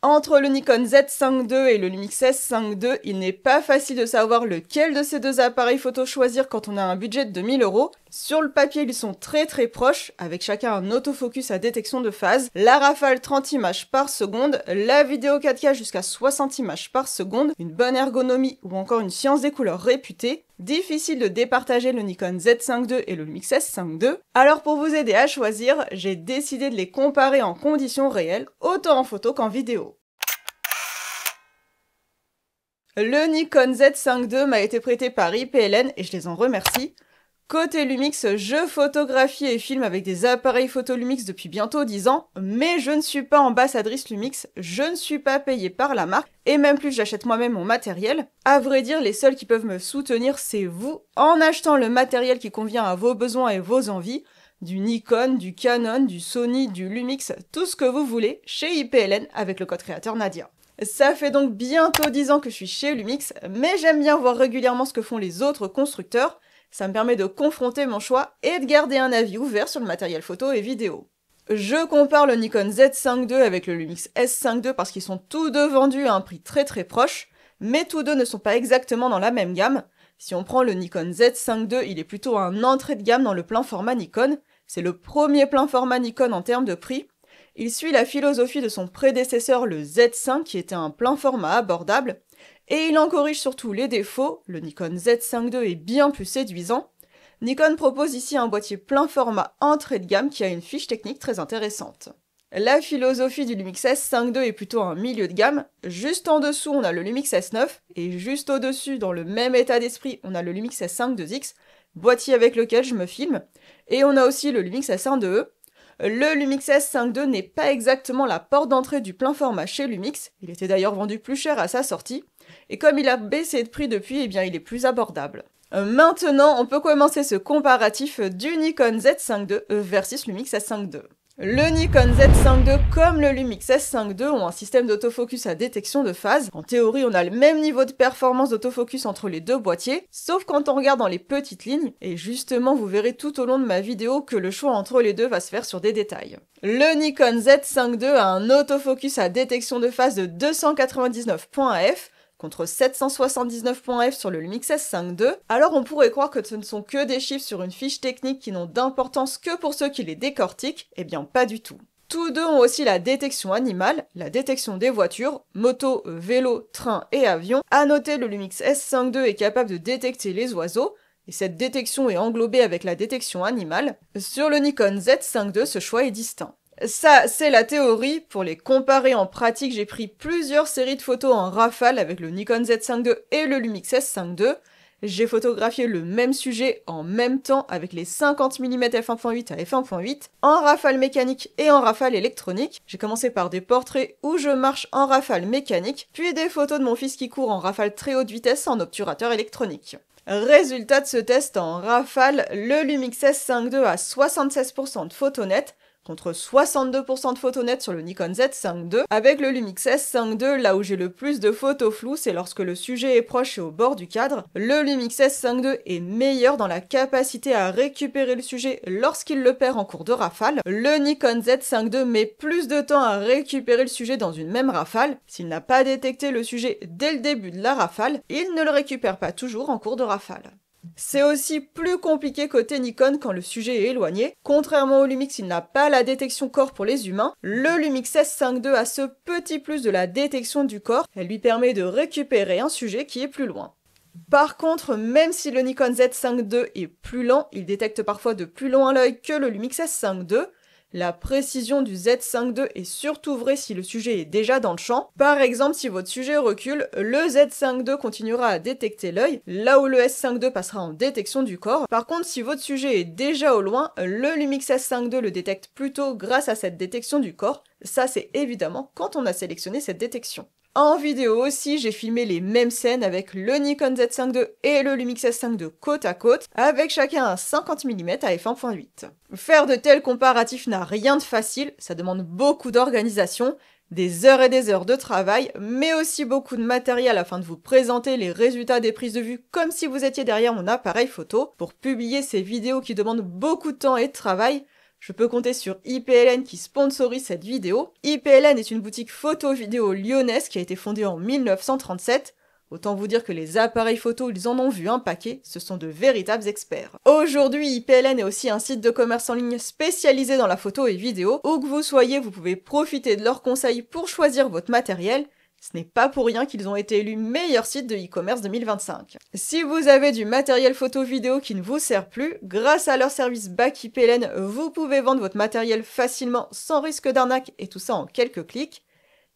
Entre le Nikon Z5 II et le Lumix S5 II, il n'est pas facile de savoir lequel de ces deux appareils photo choisir quand on a un budget de 2000 €. Sur le papier, ils sont très proches, avec chacun un autofocus à détection de phase, la rafale 30 images par seconde, la vidéo 4K jusqu'à 60 images par seconde, une bonne ergonomie ou encore une science des couleurs réputée. Difficile de départager le Nikon Z5 II et le Lumix S5 II. Alors pour vous aider à choisir, j'ai décidé de les comparer en conditions réelles, autant en photo qu'en vidéo. Le Nikon Z5 II m'a été prêté par IPLN et je les en remercie. Côté Lumix, je photographie et filme avec des appareils photo Lumix depuis bientôt 10 ans, mais je ne suis pas ambassadrice Lumix, je ne suis pas payée par la marque, et même plus j'achète moi-même mon matériel. À vrai dire, les seuls qui peuvent me soutenir, c'est vous, en achetant le matériel qui convient à vos besoins et vos envies, du Nikon, du Canon, du Sony, du Lumix, tout ce que vous voulez, chez IPLN avec le code créateur Nadia. Ça fait donc bientôt 10 ans que je suis chez Lumix, mais j'aime bien voir régulièrement ce que font les autres constructeurs. Ça me permet de confronter mon choix et de garder un avis ouvert sur le matériel photo et vidéo. Je compare le Nikon Z5 II avec le Lumix S5 II parce qu'ils sont tous deux vendus à un prix très proche, mais tous deux ne sont pas exactement dans la même gamme. Si on prend le Nikon Z5 II, il est plutôt un entrée de gamme dans le plein format Nikon. C'est le premier plein format Nikon en termes de prix. Il suit la philosophie de son prédécesseur le Z5 qui était un plein format abordable, et il en corrige surtout les défauts. Le Nikon Z5 II est bien plus séduisant. Nikon propose ici un boîtier plein format entrée de gamme qui a une fiche technique très intéressante. La philosophie du Lumix S5 II est plutôt un milieu de gamme. Juste en dessous, on a le Lumix S9, et juste au-dessus, dans le même état d'esprit, on a le Lumix S5 IIX, boîtier avec lequel je me filme, et on a aussi le Lumix S1 IIe. Le Lumix S5 II n'est pas exactement la porte d'entrée du plein format chez Lumix, il était d'ailleurs vendu plus cher à sa sortie, et comme il a baissé de prix depuis, eh bien il est plus abordable. Maintenant, on peut commencer ce comparatif du Nikon Z5 II versus Lumix S5 II. Le Nikon Z5 II comme le Lumix S5 II ont un système d'autofocus à détection de phase. En théorie, on a le même niveau de performance d'autofocus entre les deux boîtiers, sauf quand on regarde dans les petites lignes, et justement vous verrez tout au long de ma vidéo que le choix entre les deux va se faire sur des détails. Le Nikon Z5 II a un autofocus à détection de phase de 299 points f, contre 779 points f sur le Lumix S5 II. Alors on pourrait croire que ce ne sont que des chiffres sur une fiche technique qui n'ont d'importance que pour ceux qui les décortiquent, eh bien pas du tout. Tous deux ont aussi la détection animale, la détection des voitures, motos, vélos, trains et avions. À noter, le Lumix S5 II est capable de détecter les oiseaux, et cette détection est englobée avec la détection animale. Sur le Nikon Z5 II, ce choix est distinct. Ça, c'est la théorie. Pour les comparer en pratique, j'ai pris plusieurs séries de photos en rafale avec le Nikon Z5 II et le Lumix S5 II. J'ai photographié le même sujet en même temps avec les 50 mm f1.8 à f1.8, en rafale mécanique et en rafale électronique. J'ai commencé par des portraits où je marche en rafale mécanique, puis des photos de mon fils qui court en rafale très haute vitesse en obturateur électronique. Résultat de ce test en rafale, le Lumix S5 II a 76% de photos nettes, contre 62% de photos nettes sur le Nikon Z5 II. Avec le Lumix S5 II, là où j'ai le plus de photos floues, c'est lorsque le sujet est proche et au bord du cadre. Le Lumix S5 II est meilleur dans la capacité à récupérer le sujet lorsqu'il le perd en cours de rafale. Le Nikon Z5 II met plus de temps à récupérer le sujet dans une même rafale. S'il n'a pas détecté le sujet dès le début de la rafale, il ne le récupère pas toujours en cours de rafale. C'est aussi plus compliqué côté Nikon quand le sujet est éloigné. Contrairement au Lumix, il n'a pas la détection corps pour les humains. Le Lumix S5 II a ce petit plus de la détection du corps. Elle lui permet de récupérer un sujet qui est plus loin. Par contre, même si le Nikon Z5 II est plus lent, il détecte parfois de plus loin l'œil que le Lumix S5 II. La précision du Z5 II est surtout vraie si le sujet est déjà dans le champ. Par exemple, si votre sujet recule, le Z5 II continuera à détecter l'œil, là où le S5 II passera en détection du corps. Par contre, si votre sujet est déjà au loin, le Lumix S5 II le détecte plutôt grâce à cette détection du corps. Ça, c'est évidemment quand on a sélectionné cette détection. En vidéo aussi, j'ai filmé les mêmes scènes avec le Nikon Z5 II et le Lumix S5 II côte à côte, avec chacun un 50 mm à f1.8. Faire de tels comparatifs n'a rien de facile, ça demande beaucoup d'organisation, des heures et des heures de travail, mais aussi beaucoup de matériel afin de vous présenter les résultats des prises de vue comme si vous étiez derrière mon appareil photo. Pour publier ces vidéos qui demandent beaucoup de temps et de travail, Je peux compter sur IPLN qui sponsorise cette vidéo. IPLN est une boutique photo-vidéo lyonnaise qui a été fondée en 1937. Autant vous dire que les appareils photo, ils en ont vu un paquet, ce sont de véritables experts. Aujourd'hui, IPLN est aussi un site de commerce en ligne spécialisé dans la photo et vidéo. Où que vous soyez, vous pouvez profiter de leurs conseils pour choisir votre matériel. Ce n'est pas pour rien qu'ils ont été élus meilleur site de e-commerce 2025. Si vous avez du matériel photo-vidéo qui ne vous sert plus, grâce à leur service Back IPLN, vous pouvez vendre votre matériel facilement sans risque d'arnaque et tout ça en quelques clics.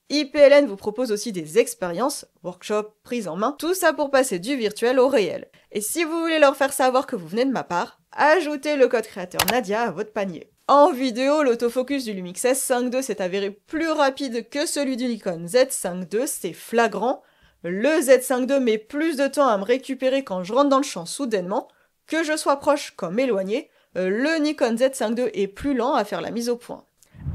IPLN vous propose aussi des expériences, workshops, prises en main, tout ça pour passer du virtuel au réel. Et si vous voulez leur faire savoir que vous venez de ma part, ajoutez le code créateur Nadia à votre panier. En vidéo, l'autofocus du Lumix S5 II s'est avéré plus rapide que celui du Nikon Z5 II, c'est flagrant. Le Z5 II met plus de temps à me récupérer quand je rentre dans le champ soudainement, que je sois proche comme éloigné, le Nikon Z5 II est plus lent à faire la mise au point.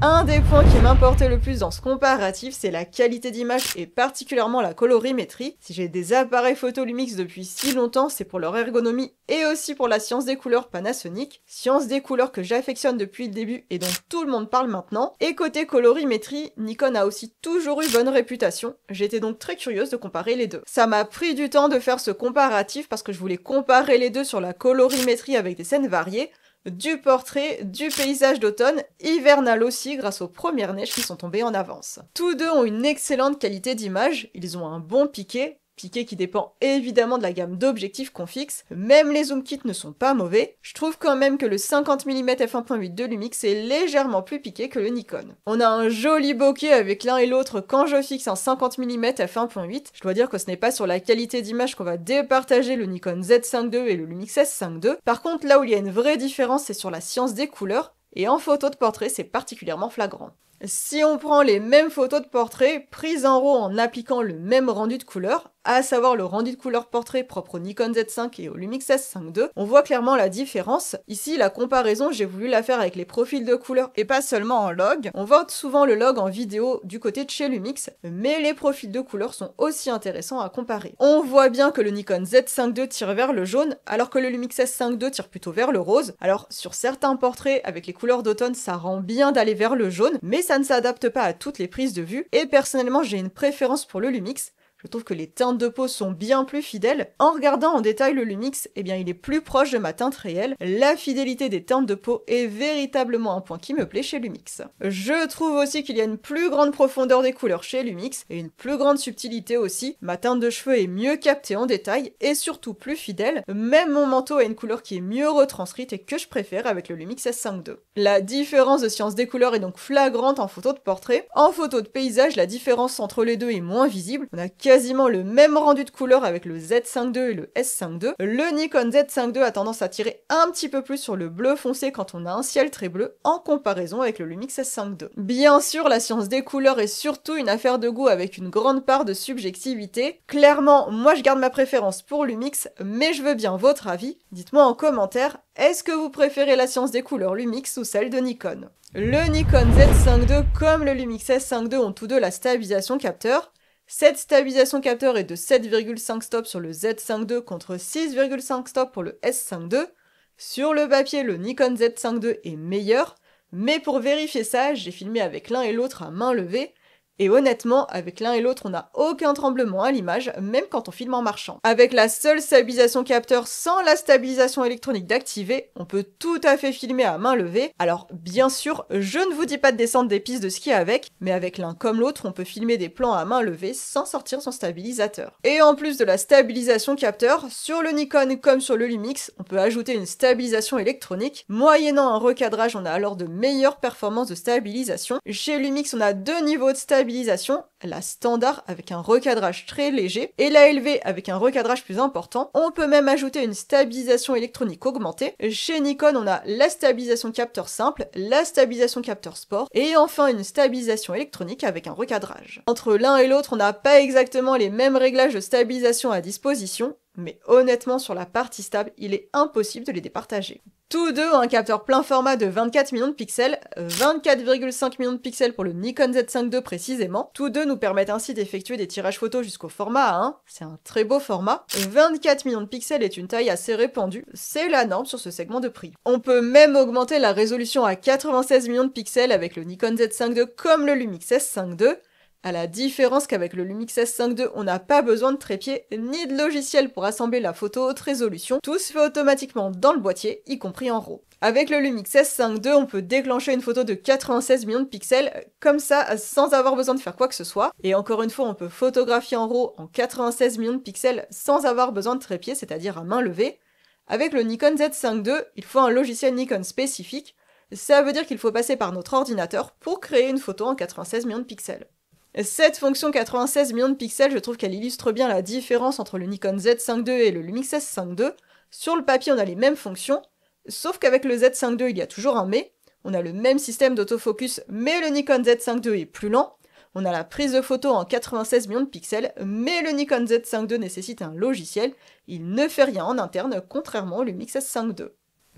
Un des points qui m'importait le plus dans ce comparatif, c'est la qualité d'image et particulièrement la colorimétrie. Si j'ai des appareils photo Lumix depuis si longtemps, c'est pour leur ergonomie et aussi pour la science des couleurs Panasonic. Science des couleurs que j'affectionne depuis le début et dont tout le monde parle maintenant. Et côté colorimétrie, Nikon a aussi toujours eu bonne réputation. J'étais donc très curieuse de comparer les deux. Ça m'a pris du temps de faire ce comparatif parce que je voulais comparer les deux sur la colorimétrie avec des scènes variées. Du portrait, du paysage d'automne, hivernal aussi grâce aux premières neiges qui sont tombées en avance. Tous deux ont une excellente qualité d'image, ils ont un bon piqué qui dépend évidemment de la gamme d'objectifs qu'on fixe, même les zoom kits ne sont pas mauvais. Je trouve quand même que le 50 mm f1.8 de Lumix est légèrement plus piqué que le Nikon. On a un joli bokeh avec l'un et l'autre quand je fixe un 50 mm f1.8. Je dois dire que ce n'est pas sur la qualité d'image qu'on va départager le Nikon Z5 II et le Lumix S5 II. Par contre, là où il y a une vraie différence, c'est sur la science des couleurs, et en photo de portrait, c'est particulièrement flagrant. Si on prend les mêmes photos de portrait, prises en RAW en appliquant le même rendu de couleur, à savoir le rendu de couleur portrait propre au Nikon Z5 et au Lumix S5 II, on voit clairement la différence. Ici, la comparaison, j'ai voulu la faire avec les profils de couleur et pas seulement en log. On voit souvent le log en vidéo du côté de chez Lumix, mais les profils de couleur sont aussi intéressants à comparer. On voit bien que le Nikon Z5 II tire vers le jaune, alors que le Lumix S5 II tire plutôt vers le rose. Alors, sur certains portraits, avec les couleurs d'automne, ça rend bien d'aller vers le jaune, mais ça ne s'adapte pas à toutes les prises de vue, et personnellement, j'ai une préférence pour le Lumix. Je trouve que les teintes de peau sont bien plus fidèles. En regardant en détail le Lumix, eh bien il est plus proche de ma teinte réelle. La fidélité des teintes de peau est véritablement un point qui me plaît chez Lumix. Je trouve aussi qu'il y a une plus grande profondeur des couleurs chez Lumix et une plus grande subtilité aussi. Ma teinte de cheveux est mieux captée en détail et surtout plus fidèle. Même mon manteau a une couleur qui est mieux retranscrite et que je préfère avec le Lumix S5 II. La différence de science des couleurs est donc flagrante en photo de portrait. En photo de paysage, la différence entre les deux est moins visible. On a quasiment le même rendu de couleur avec le Z5 II et le S5 II. Le Nikon Z5 II a tendance à tirer un petit peu plus sur le bleu foncé quand on a un ciel très bleu en comparaison avec le Lumix S5 II. Bien sûr, la science des couleurs est surtout une affaire de goût avec une grande part de subjectivité. Clairement, moi je garde ma préférence pour Lumix, mais je veux bien votre avis. Dites-moi en commentaire, est-ce que vous préférez la science des couleurs Lumix ou celle de Nikon? Le Nikon Z5 II comme le Lumix S5 II ont tous deux la stabilisation capteur. Cette stabilisation capteur est de 7,5 stops sur le Z5 II contre 6,5 stops pour le S5 II. Sur le papier, le Nikon Z5 II est meilleur, mais pour vérifier ça, j'ai filmé avec l'un et l'autre à main levée. Et honnêtement, avec l'un et l'autre, on n'a aucun tremblement à l'image, même quand on filme en marchant. Avec la seule stabilisation capteur sans la stabilisation électronique d'activer, on peut tout à fait filmer à main levée. Alors bien sûr, je ne vous dis pas de descendre des pistes de ski avec, mais avec l'un comme l'autre, on peut filmer des plans à main levée sans sortir son stabilisateur. Et en plus de la stabilisation capteur, sur le Nikon comme sur le Lumix, on peut ajouter une stabilisation électronique. Moyennant un recadrage, on a alors de meilleures performances de stabilisation. Chez Lumix, on a deux niveaux de stabilisation, la standard avec un recadrage très léger et la élevée avec un recadrage plus important. On peut même ajouter une stabilisation électronique augmentée. Chez Nikon, on a la stabilisation capteur simple, la stabilisation capteur sport et enfin une stabilisation électronique avec un recadrage. Entre l'un et l'autre, on n'a pas exactement les mêmes réglages de stabilisation à disposition, mais honnêtement sur la partie stable, il est impossible de les départager. Tous deux ont un capteur plein format de 24 millions de pixels, 24,5 millions de pixels pour le Nikon Z5 II précisément. Tous deux nous permettent ainsi d'effectuer des tirages photos jusqu'au format A1, c'est un très beau format. 24 millions de pixels est une taille assez répandue, c'est la norme sur ce segment de prix. On peut même augmenter la résolution à 96 millions de pixels avec le Nikon Z5 II comme le Lumix S5 II, à la différence qu'avec le Lumix S5 II, on n'a pas besoin de trépied ni de logiciel pour assembler la photo haute résolution, tout se fait automatiquement dans le boîtier, y compris en RAW. Avec le Lumix S5 II, on peut déclencher une photo de 96 millions de pixels, comme ça, sans avoir besoin de faire quoi que ce soit. Et encore une fois, on peut photographier en RAW en 96 millions de pixels sans avoir besoin de trépied, c'est-à-dire à main levée. Avec le Nikon Z5 II, il faut un logiciel Nikon spécifique, ça veut dire qu'il faut passer par notre ordinateur pour créer une photo en 96 millions de pixels. Cette fonction 96 millions de pixels, je trouve qu'elle illustre bien la différence entre le Nikon Z5 II et le Lumix S5 II. Sur le papier, on a les mêmes fonctions, sauf qu'avec le Z5 II, il y a toujours un mais. On a le même système d'autofocus, mais le Nikon Z5 II est plus lent. On a la prise de photo en 96 millions de pixels, mais le Nikon Z5 II nécessite un logiciel. Il ne fait rien en interne, contrairement au Lumix S5 II.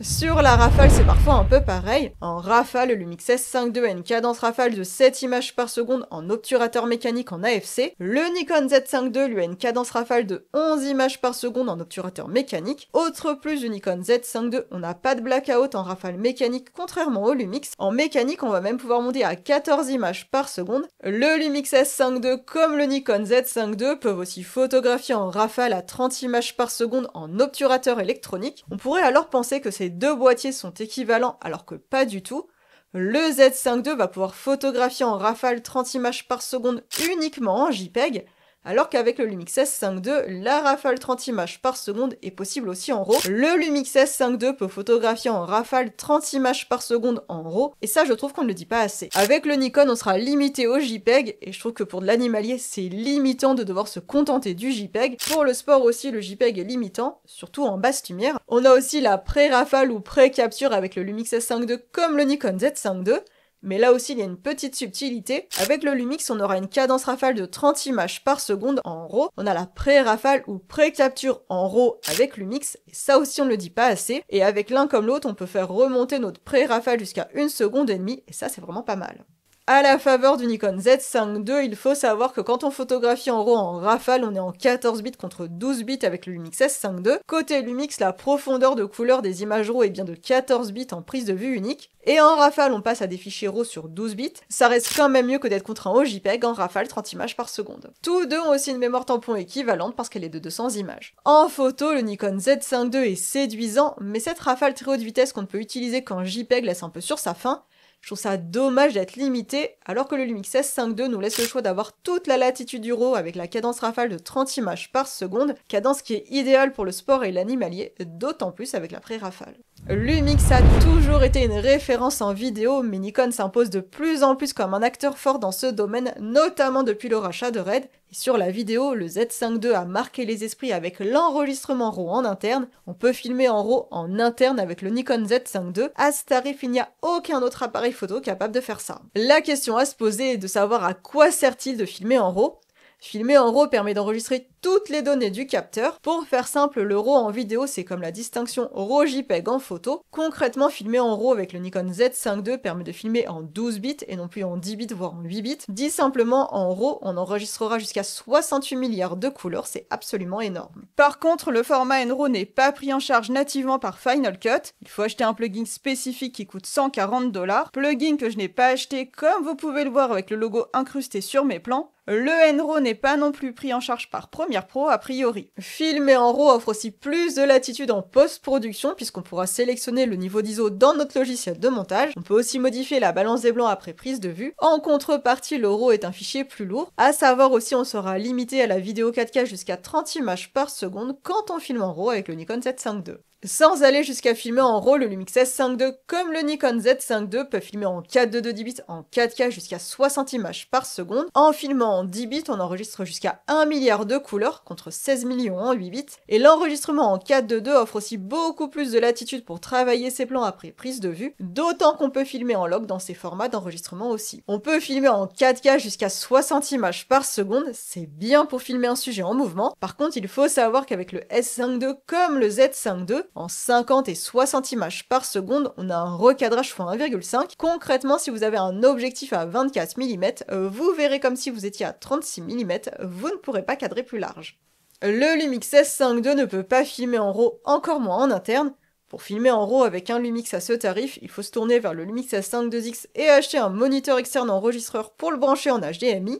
Sur la rafale, c'est parfois un peu pareil. En rafale, le Lumix S5 II a une cadence rafale de 7 images par seconde en obturateur mécanique en AFC. Le Nikon Z5 II lui a une cadence rafale de 11 images par seconde en obturateur mécanique. Autre plus du Nikon Z5 II, on n'a pas de blackout en rafale mécanique contrairement au Lumix. En mécanique, on va même pouvoir monter à 14 images par seconde. Le Lumix S5 II comme le Nikon Z5 II peuvent aussi photographier en rafale à 30 images par seconde en obturateur électronique. On pourrait alors penser que ces deux boîtiers sont équivalents alors que pas du tout. Le Z5 II va pouvoir photographier en rafale 30 images par seconde uniquement en JPEG, alors qu'avec le Lumix S5 II, la rafale 30 images par seconde est possible aussi en RAW. Le Lumix S5 II peut photographier en rafale 30 images par seconde en RAW, et ça je trouve qu'on ne le dit pas assez. Avec le Nikon, on sera limité au JPEG, et je trouve que pour de l'animalier, c'est limitant de devoir se contenter du JPEG. Pour le sport aussi, le JPEG est limitant, surtout en basse lumière. On a aussi la pré-rafale ou pré-capture avec le Lumix S5 II comme le Nikon Z5 II. Mais là aussi, il y a une petite subtilité. Avec le Lumix, on aura une cadence rafale de 30 images par seconde en RAW. On a la pré-rafale ou pré-capture en RAW avec Lumix, et ça aussi on ne le dit pas assez. Et avec l'un comme l'autre, on peut faire remonter notre pré-rafale jusqu'à 1,5 seconde, et ça c'est vraiment pas mal. À la faveur du Nikon Z5 II, il faut savoir que quand on photographie en RAW en rafale, on est en 14 bits contre 12 bits avec le Lumix S5 II. Côté Lumix, la profondeur de couleur des images RAW est bien de 14 bits en prise de vue unique. Et en rafale, on passe à des fichiers RAW sur 12 bits. Ça reste quand même mieux que d'être contraint au JPEG en rafale 30 images par seconde. Tous deux ont aussi une mémoire tampon équivalente parce qu'elle est de 200 images. En photo, le Nikon Z5 II est séduisant, mais cette rafale très haute vitesse qu'on ne peut utiliser qu'en JPEG laisse un peu sur sa faim. Je trouve ça dommage d'être limité, alors que le Lumix S5 II nous laisse le choix d'avoir toute la latitude du RAW avec la cadence rafale de 30 images par seconde, cadence qui est idéale pour le sport et l'animalier, d'autant plus avec la pré-rafale. Lumix a toujours été une référence en vidéo, mais Nikon s'impose de plus en plus comme un acteur fort dans ce domaine, notamment depuis le rachat de Red. Et sur la vidéo, le Z5 II a marqué les esprits avec l'enregistrement RAW en interne. On peut filmer en RAW en interne avec le Nikon Z5 II. À ce tarif, il n'y a aucun autre appareil photo capable de faire ça. La question à se poser est de savoir à quoi sert-il de filmer en RAW. Filmer en RAW permet d'enregistrer toutes les données du capteur. Pour faire simple, le RAW en vidéo, c'est comme la distinction RAW-JPEG en photo. Concrètement, filmer en RAW avec le Nikon Z5 II permet de filmer en 12 bits et non plus en 10 bits, voire en 8 bits. Dit simplement, en RAW, on enregistrera jusqu'à 68 milliards de couleurs, c'est absolument énorme. Par contre, le format NRAW n'est pas pris en charge nativement par Final Cut. Il faut acheter un plugin spécifique qui coûte 140$. Plugin que je n'ai pas acheté, comme vous pouvez le voir avec le logo incrusté sur mes plans. Le NRAW n'est pas non plus pris en charge par Premiere Pro a priori. Filmer en RAW offre aussi plus de latitude en post-production puisqu'on pourra sélectionner le niveau d'ISO dans notre logiciel de montage. On peut aussi modifier la balance des blancs après prise de vue. En contrepartie, le RAW est un fichier plus lourd. À savoir aussi, on sera limité à la vidéo 4K jusqu'à 30 images par seconde quand on filme en RAW avec le Nikon Z5 II. Sans aller jusqu'à filmer en RAW, le Lumix S5 II comme le Nikon Z5 II peuvent filmer en 4.2 10 bits en 4K jusqu'à 60 images par seconde. En filmant en 10 bits, on enregistre jusqu'à 1 milliard de couleurs contre 16 millions en 8 bits. Et l'enregistrement en 4.2 offre aussi beaucoup plus de latitude pour travailler ses plans après prise de vue, d'autant qu'on peut filmer en log dans ces formats d'enregistrement aussi. On peut filmer en 4K jusqu'à 60 images par seconde, c'est bien pour filmer un sujet en mouvement. Par contre, il faut savoir qu'avec le S5 II comme le Z5 II, en 50 et 60 images par seconde, on a un recadrage x 1,5. Concrètement, si vous avez un objectif à 24 mm, vous verrez comme si vous étiez à 36 mm, vous ne pourrez pas cadrer plus large. Le Lumix S5 II ne peut pas filmer en RAW, encore moins en interne. Pour filmer en RAW avec un Lumix à ce tarif, il faut se tourner vers le Lumix S5 IIX et acheter un moniteur externe enregistreur pour le brancher en HDMI.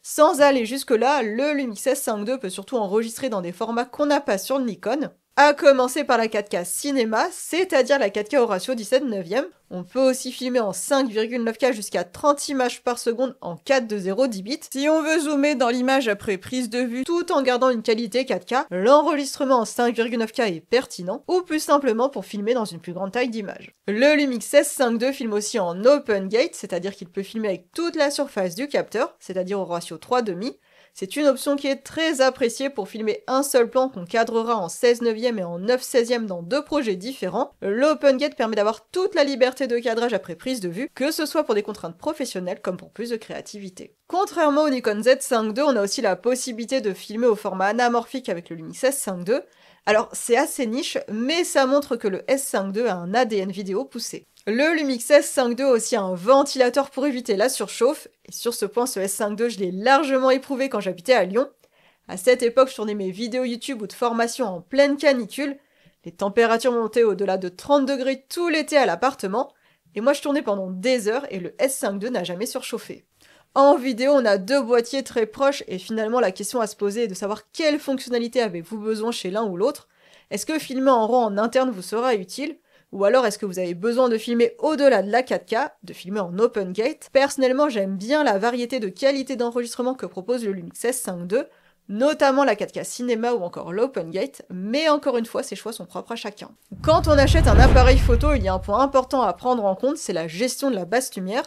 Sans aller jusque-là, le Lumix S5 II peut surtout enregistrer dans des formats qu'on n'a pas sur le Nikon. À commencer par la 4K cinéma, c'est-à-dire la 4K au ratio 17/9. On peut aussi filmer en 5,9K jusqu'à 30 images par seconde en 4:0 10 bits. Si on veut zoomer dans l'image après prise de vue tout en gardant une qualité 4K, l'enregistrement en 5,9K est pertinent, ou plus simplement pour filmer dans une plus grande taille d'image. Le Lumix S5 II filme aussi en open gate, c'est-à-dire qu'il peut filmer avec toute la surface du capteur, c'est-à-dire au ratio 3,5. C'est une option qui est très appréciée pour filmer un seul plan qu'on cadrera en 16/9 et en 9/16 dans deux projets différents. L'Open Gate permet d'avoir toute la liberté de cadrage après prise de vue, que ce soit pour des contraintes professionnelles comme pour plus de créativité. Contrairement au Nikon Z5 II, on a aussi la possibilité de filmer au format anamorphique avec le Lumix S5 II. Alors c'est assez niche, mais ça montre que le S5 II a un ADN vidéo poussé. Le Lumix S5 II a aussi un ventilateur pour éviter la surchauffe, et sur ce point, ce S5 II, je l'ai largement éprouvé quand j'habitais à Lyon. À cette époque, je tournais mes vidéos YouTube ou de formation en pleine canicule, les températures montaient au-delà de 30 degrés tout l'été à l'appartement, et moi je tournais pendant des heures et le S5 II n'a jamais surchauffé. En vidéo, on a deux boîtiers très proches, et finalement la question à se poser est de savoir quelle fonctionnalité avez-vous besoin chez l'un ou l'autre. Est-ce que filmer en RAW en interne vous sera utile ? Ou alors est-ce que vous avez besoin de filmer au-delà de la 4K, de filmer en open gate? Personnellement, j'aime bien la variété de qualité d'enregistrement que propose le Lumix S5 II, notamment la 4K cinéma ou encore l'open gate, mais encore une fois, ces choix sont propres à chacun. Quand on achète un appareil photo, il y a un point important à prendre en compte, c'est la gestion de la basse lumière.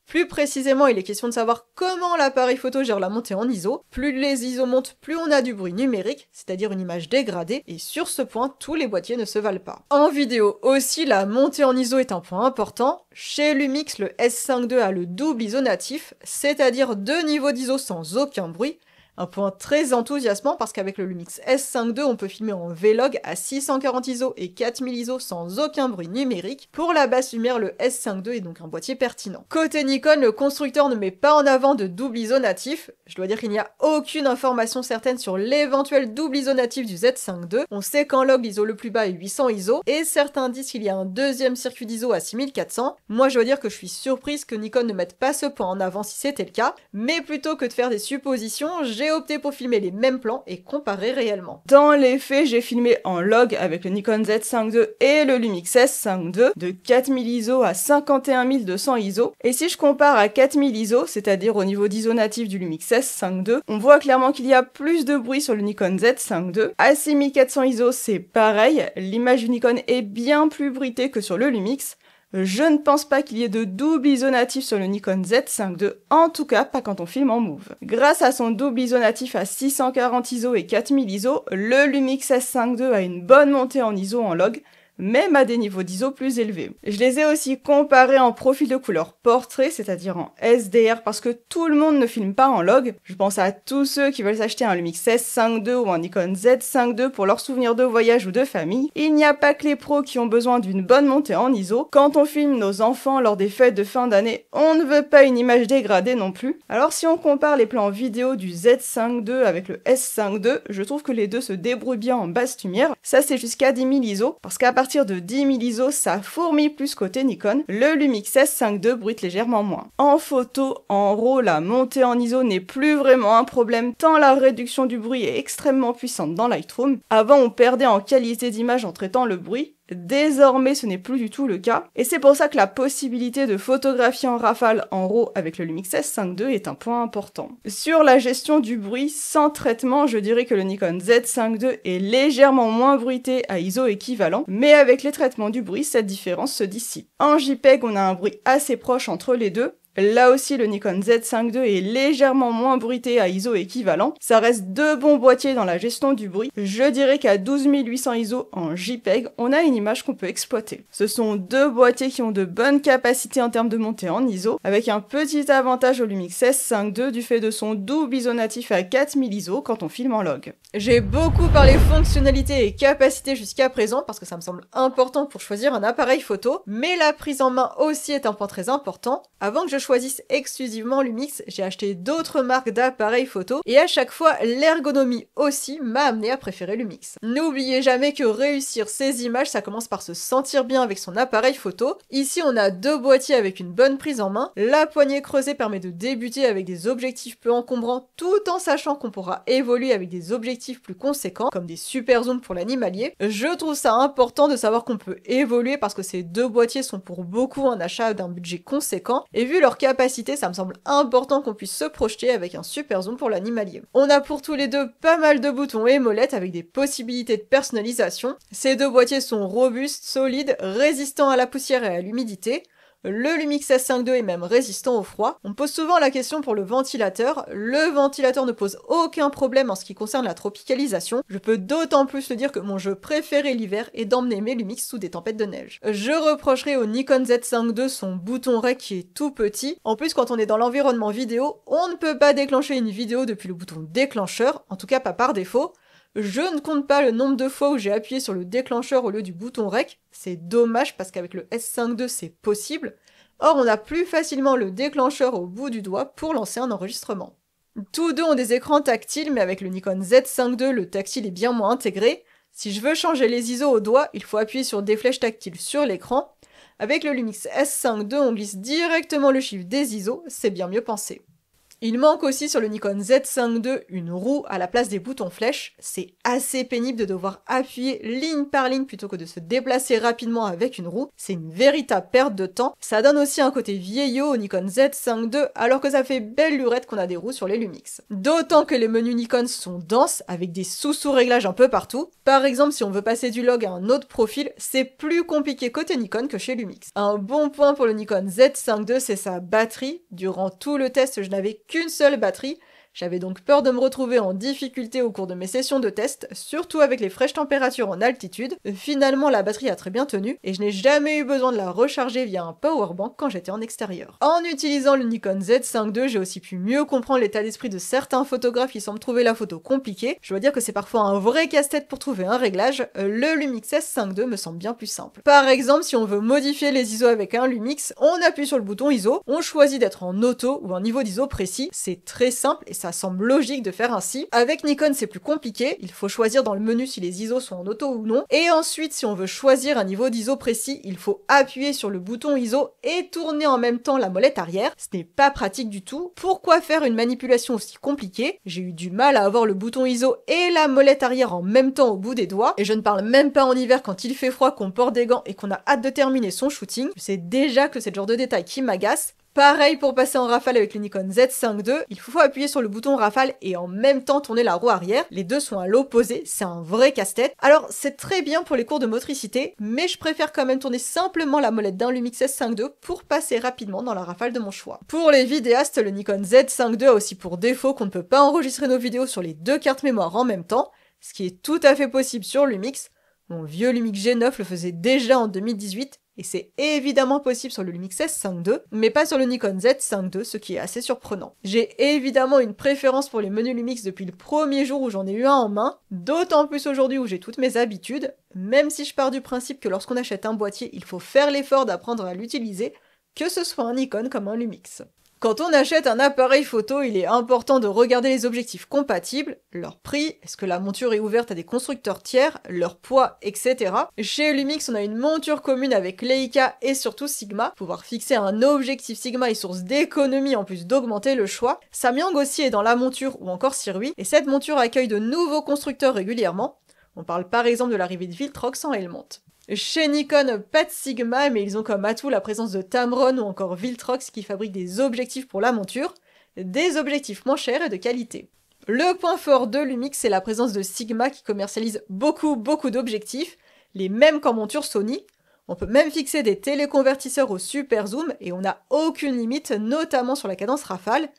Plus précisément, il est question de savoir comment l'appareil photo gère la montée en ISO. Plus les ISO montent, plus on a du bruit numérique, c'est-à-dire une image dégradée, et sur ce point, tous les boîtiers ne se valent pas. En vidéo aussi, la montée en ISO est un point important. Chez Lumix, le S5 II a le double ISO natif, c'est-à-dire 2 niveaux d'ISO sans aucun bruit. Un point très enthousiasmant parce qu'avec le Lumix S5 II, on peut filmer en Vlog à 640 ISO et 4000 ISO sans aucun bruit numérique. Pour la basse lumière, le S5 II est donc un boîtier pertinent. Côté Nikon, le constructeur ne met pas en avant de double ISO natif. Je dois dire qu'il n'y a aucune information certaine sur l'éventuel double ISO natif du Z5 II. On sait qu'en log, l'ISO le plus bas est 800 ISO et certains disent qu'il y a un deuxième circuit d'ISO à 6400. Moi, je dois dire que je suis surprise que Nikon ne mette pas ce point en avant si c'était le cas, mais plutôt que de faire des suppositions, j'ai opté pour filmer les mêmes plans et comparer réellement. Dans les faits, j'ai filmé en log avec le Nikon Z5 II et le Lumix S5 II de 4000 ISO à 51200 ISO. Et si je compare à 4000 ISO, c'est-à-dire au niveau d'ISO natif du Lumix S5 II, on voit clairement qu'il y a plus de bruit sur le Nikon Z5 II. À 6400 ISO, c'est pareil, l'image du Nikon est bien plus bruitée que sur le Lumix. Je ne pense pas qu'il y ait de double ISO natif sur le Nikon Z5 II, en tout cas pas quand on filme en Move. Grâce à son double ISO natif à 640 ISO et 4000 ISO, le Lumix S5 II a une bonne montée en ISO en log, même à des niveaux d'ISO plus élevés. Je les ai aussi comparés en profil de couleur portrait, c'est-à-dire en SDR, parce que tout le monde ne filme pas en log. Je pense à tous ceux qui veulent s'acheter un Lumix S5 II ou un Nikon Z5 II pour leurs souvenirs de voyage ou de famille. Il n'y a pas que les pros qui ont besoin d'une bonne montée en ISO. Quand on filme nos enfants lors des fêtes de fin d'année, on ne veut pas une image dégradée non plus. Alors si on compare les plans vidéo du Z5 II avec le S5 II, je trouve que les deux se débrouillent bien en basse lumière. Ça c'est jusqu'à 10 000 ISO, parce qu'à partir de 10 000 ISO, ça fourmille plus côté Nikon. Le Lumix S5 II bruite légèrement moins. En photo, en RAW, la montée en ISO n'est plus vraiment un problème tant la réduction du bruit est extrêmement puissante dans Lightroom. Avant, on perdait en qualité d'image en traitant le bruit. Désormais, ce n'est plus du tout le cas, et c'est pour ça que la possibilité de photographier en rafale en RAW avec le Lumix S5 II est un point important. Sur la gestion du bruit, sans traitement, je dirais que le Nikon Z5 II est légèrement moins bruité à ISO équivalent, mais avec les traitements du bruit, cette différence se dissipe. En JPEG, on a un bruit assez proche entre les deux. Là aussi, le Nikon Z5 II est légèrement moins bruité à ISO équivalent. Ça reste deux bons boîtiers dans la gestion du bruit. Je dirais qu'à 12800 ISO en JPEG, on a une image qu'on peut exploiter. Ce sont deux boîtiers qui ont de bonnes capacités en termes de montée en ISO, avec un petit avantage au Lumix S5 II du fait de son double ISO natif à 4000 ISO quand on filme en log. J'ai beaucoup parlé fonctionnalité et capacité jusqu'à présent parce que ça me semble important pour choisir un appareil photo, mais la prise en main aussi est un point très important. Avant que je choisisse exclusivement Lumix, j'ai acheté d'autres marques d'appareils photo et à chaque fois l'ergonomie aussi m'a amené à préférer Lumix. N'oubliez jamais que réussir ces images, ça commence par se sentir bien avec son appareil photo. Ici on a deux boîtiers avec une bonne prise en main. La poignée creusée permet de débuter avec des objectifs peu encombrants tout en sachant qu'on pourra évoluer avec des objectifs plus conséquents comme des super zooms pour l'animalier. Je trouve ça important de savoir qu'on peut évoluer parce que ces deux boîtiers sont pour beaucoup un achat d'un budget conséquent et vu leur capacité, ça me semble important qu'on puisse se projeter avec un super zoom pour l'animalier. On a pour tous les deux pas mal de boutons et molettes avec des possibilités de personnalisation. Ces deux boîtiers sont robustes, solides, résistants à la poussière et à l'humidité. Le Lumix S5 II est même résistant au froid. On pose souvent la question pour le ventilateur. Le ventilateur ne pose aucun problème en ce qui concerne la tropicalisation. Je peux d'autant plus le dire que mon jeu préféré l'hiver est d'emmener mes Lumix sous des tempêtes de neige. Je reprocherai au Nikon Z5 II son bouton REC qui est tout petit. En plus, quand on est dans l'environnement vidéo, on ne peut pas déclencher une vidéo depuis le bouton déclencheur, en tout cas pas par défaut. Je ne compte pas le nombre de fois où j'ai appuyé sur le déclencheur au lieu du bouton REC, c'est dommage parce qu'avec le S5 II c'est possible. Or on a plus facilement le déclencheur au bout du doigt pour lancer un enregistrement. Tous deux ont des écrans tactiles mais avec le Nikon Z5 II le tactile est bien moins intégré. Si je veux changer les ISO au doigt, il faut appuyer sur des flèches tactiles sur l'écran. Avec le Lumix S5 II on glisse directement le chiffre des ISO, c'est bien mieux pensé. Il manque aussi sur le Nikon Z5 II une roue à la place des boutons flèches. C'est assez pénible de devoir appuyer ligne par ligne plutôt que de se déplacer rapidement avec une roue. C'est une véritable perte de temps. Ça donne aussi un côté vieillot au Nikon Z5 II alors que ça fait belle lurette qu'on a des roues sur les Lumix. D'autant que les menus Nikon sont denses avec des sous-réglages un peu partout. Par exemple, si on veut passer du log à un autre profil, c'est plus compliqué côté Nikon que chez Lumix. Un bon point pour le Nikon Z5 II, c'est sa batterie. Durant tout le test, je n'avais qu'une seule batterie. J'avais donc peur de me retrouver en difficulté au cours de mes sessions de test, surtout avec les fraîches températures en altitude. Finalement, la batterie a très bien tenu et je n'ai jamais eu besoin de la recharger via un powerbank quand j'étais en extérieur. En utilisant le Nikon Z5 II, j'ai aussi pu mieux comprendre l'état d'esprit de certains photographes qui semblent trouver la photo compliquée. Je dois dire que c'est parfois un vrai casse-tête pour trouver un réglage. Le Lumix S5 II me semble bien plus simple. Par exemple, si on veut modifier les ISO avec un Lumix, on appuie sur le bouton ISO, on choisit d'être en auto ou un niveau d'ISO précis. C'est très simple et ça semble logique de faire ainsi. Avec Nikon, c'est plus compliqué. Il faut choisir dans le menu si les ISO sont en auto ou non. Et ensuite, si on veut choisir un niveau d'ISO précis, il faut appuyer sur le bouton ISO et tourner en même temps la molette arrière. Ce n'est pas pratique du tout. Pourquoi faire une manipulation aussi compliquée? J'ai eu du mal à avoir le bouton ISO et la molette arrière en même temps au bout des doigts. Et je ne parle même pas en hiver quand il fait froid, qu'on porte des gants et qu'on a hâte de terminer son shooting. Je sais déjà que c'est le genre de détail qui m'agace. Pareil pour passer en rafale avec le Nikon Z5 II, il faut appuyer sur le bouton rafale et en même temps tourner la roue arrière. Les deux sont à l'opposé, c'est un vrai casse-tête. Alors c'est très bien pour les cours de motricité, mais je préfère quand même tourner simplement la molette d'un Lumix S5 II pour passer rapidement dans la rafale de mon choix. Pour les vidéastes, le Nikon Z5 II a aussi pour défaut qu'on ne peut pas enregistrer nos vidéos sur les deux cartes mémoire en même temps, ce qui est tout à fait possible sur Lumix. Mon vieux Lumix G9 le faisait déjà en 2018, et c'est évidemment possible sur le Lumix S5 II, mais pas sur le Nikon Z5 II, ce qui est assez surprenant. J'ai évidemment une préférence pour les menus Lumix depuis le premier jour où j'en ai eu un en main, d'autant plus aujourd'hui où j'ai toutes mes habitudes, même si je pars du principe que lorsqu'on achète un boîtier, il faut faire l'effort d'apprendre à l'utiliser, que ce soit un Nikon comme un Lumix. Quand on achète un appareil photo, il est important de regarder les objectifs compatibles, leur prix, est-ce que la monture est ouverte à des constructeurs tiers, leur poids, etc. Chez Lumix, on a une monture commune avec Leica et surtout Sigma. Pouvoir fixer un objectif Sigma est source d'économie en plus d'augmenter le choix. Samyang aussi est dans la monture ou encore Sirui, et cette monture accueille de nouveaux constructeurs régulièrement. On parle par exemple de l'arrivée de Viltrox en Helmont. Chez Nikon, pas de Sigma, mais ils ont comme atout la présence de Tamron ou encore Viltrox qui fabriquent des objectifs pour la monture, des objectifs moins chers et de qualité. Le point fort de Lumix, c'est la présence de Sigma qui commercialise beaucoup d'objectifs, les mêmes qu'en monture Sony. On peut même fixer des téléconvertisseurs au super zoom et on n'a aucune limite, notamment sur la cadence rafale.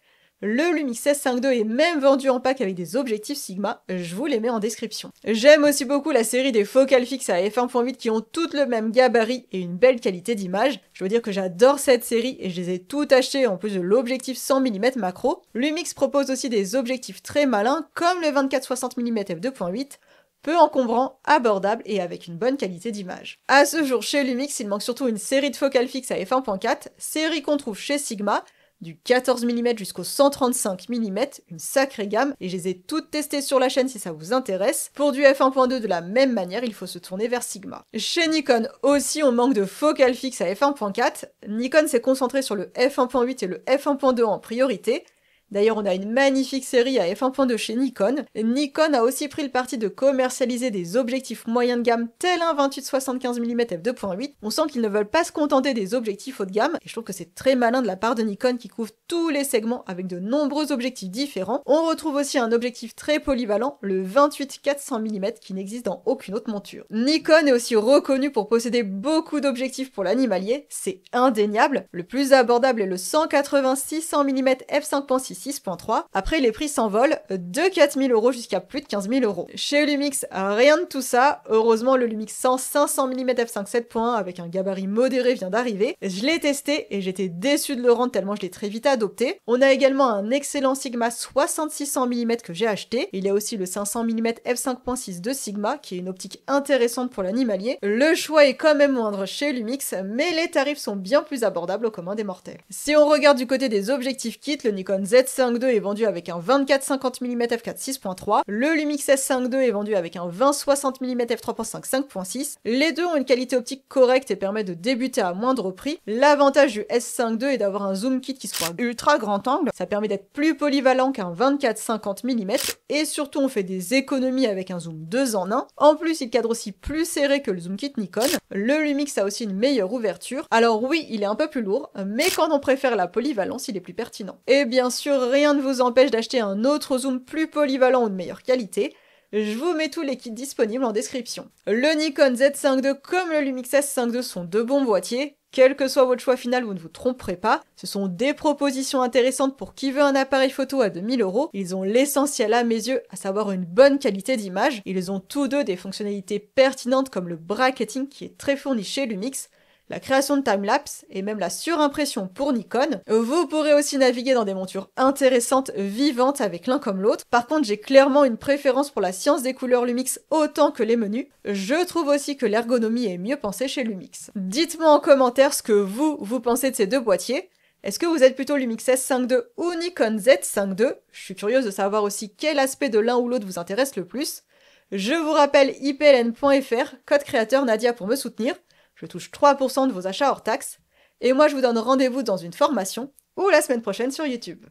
Le Lumix S5 II est même vendu en pack avec des objectifs Sigma, je vous les mets en description. J'aime aussi beaucoup la série des focales fixes à f1.8 qui ont toutes le même gabarit et une belle qualité d'image. Je veux dire que j'adore cette série et je les ai toutes achetées en plus de l'objectif 100 mm macro. Lumix propose aussi des objectifs très malins comme le 24-60 mm f2.8, peu encombrant, abordable et avec une bonne qualité d'image. À ce jour, chez Lumix, il manque surtout une série de focales fixes à f1.4, série qu'on trouve chez Sigma, du 14 mm jusqu'au 135 mm, une sacrée gamme, et je les ai toutes testées sur la chaîne si ça vous intéresse. Pour du f1.2 de la même manière, il faut se tourner vers Sigma. Chez Nikon aussi, on manque de focales fixes à f1.4. Nikon s'est concentré sur le f1.8 et le f1.2 en priorité. D'ailleurs, on a une magnifique série à f1.2 chez Nikon. Nikon a aussi pris le parti de commercialiser des objectifs moyens de gamme tel un 28-75 mm f2.8. On sent qu'ils ne veulent pas se contenter des objectifs haut de gamme, et je trouve que c'est très malin de la part de Nikon qui couvre tous les segments avec de nombreux objectifs différents. On retrouve aussi un objectif très polyvalent, le 28-400 mm, qui n'existe dans aucune autre monture. Nikon est aussi reconnu pour posséder beaucoup d'objectifs pour l'animalier, c'est indéniable. Le plus abordable est le 180-600 mm f5.6 6.3. Après, les prix s'envolent de 4 000 € jusqu'à plus de 15 000 €. Chez Lumix, rien de tout ça. Heureusement, le Lumix 100 500 mm f5 7.1 avec un gabarit modéré vient d'arriver. Je l'ai testé et j'étais déçu de le rendre tellement je l'ai très vite adopté. On a également un excellent Sigma 6600 mm que j'ai acheté. Il y a aussi le 500 mm f5.6 de Sigma qui est une optique intéressante pour l'animalier. Le choix est quand même moindre chez Lumix, mais les tarifs sont bien plus abordables au commun des mortels. Si on regarde du côté des objectifs kits, le Nikon Z5 II est vendu avec un 24-50 mm f4 6.3, le Lumix S5 II est vendu avec un 20-60 mm f3.5 5.6. Les deux ont une qualité optique correcte et permettent de débuter à moindre prix. L'avantage du S5 II est d'avoir un zoom kit qui soit ultra grand angle, ça permet d'être plus polyvalent qu'un 24-50 mm et surtout on fait des économies avec un zoom 2 en 1. En plus il cadre aussi plus serré que le zoom kit Nikon. Le Lumix a aussi une meilleure ouverture. Alors oui, il est un peu plus lourd, mais quand on préfère la polyvalence, il est plus pertinent. Et bien sûr, rien ne vous empêche d'acheter un autre zoom plus polyvalent ou de meilleure qualité. Je vous mets tous les kits disponibles en description. Le Nikon Z5 II comme le Lumix S5 II sont deux bons boîtiers. Quel que soit votre choix final, vous ne vous tromperez pas. Ce sont des propositions intéressantes pour qui veut un appareil photo à 2000 €. Ils ont l'essentiel à mes yeux, à savoir une bonne qualité d'image. Ils ont tous deux des fonctionnalités pertinentes comme le bracketing qui est très fourni chez Lumix, la création de timelapse et même la surimpression pour Nikon. Vous pourrez aussi naviguer dans des montures intéressantes, vivantes avec l'un comme l'autre. Par contre, j'ai clairement une préférence pour la science des couleurs Lumix autant que les menus. Je trouve aussi que l'ergonomie est mieux pensée chez Lumix. Dites-moi en commentaire ce que vous pensez de ces deux boîtiers. Est-ce que vous êtes plutôt Lumix S5 II ou Nikon Z5 II? Je suis curieuse de savoir aussi quel aspect de l'un ou l'autre vous intéresse le plus. Je vous rappelle ipln.fr, code créateur Nadia pour me soutenir. Je touche 3% de vos achats hors taxes. Et moi, je vous donne rendez-vous dans une formation ou la semaine prochaine sur YouTube.